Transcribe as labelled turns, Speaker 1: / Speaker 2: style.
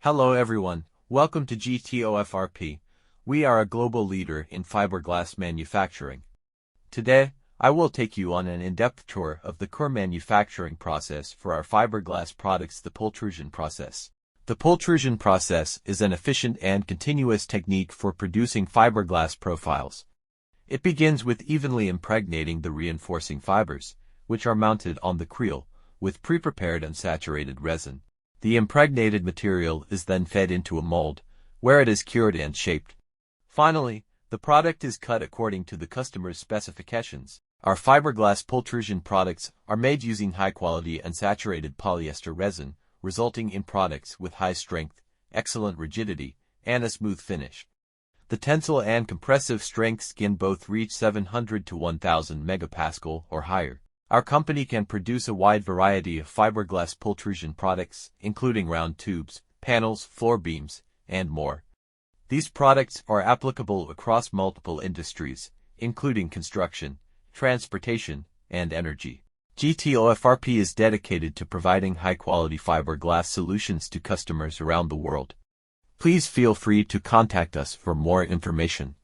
Speaker 1: Hello everyone, welcome to FRP. We are a global leader in fiberglass manufacturing. Today, I will take you on an in-depth tour of the core manufacturing process for our fiberglass products, the pultrusion process. The pultrusion process is an efficient and continuous technique for producing fiberglass profiles. It begins with evenly impregnating the reinforcing fibers, which are mounted on the creel, with pre-prepared unsaturated resin. The impregnated material is then fed into a mold, where it is cured and shaped. Finally, the product is cut according to the customer's specifications. Our fiberglass pultrusion products are made using high-quality unsaturated polyester resin, resulting in products with high strength, excellent rigidity, and a smooth finish. The tensile and compressive strengths can both reach 700 to 1000 megapascal or higher. Our company can produce a wide variety of fiberglass pultrusion products, including round tubes, panels, floor beams, and more. These products are applicable across multiple industries, including construction, transportation, and energy. FRP is dedicated to providing high-quality fiberglass solutions to customers around the world. Please feel free to contact us for more information.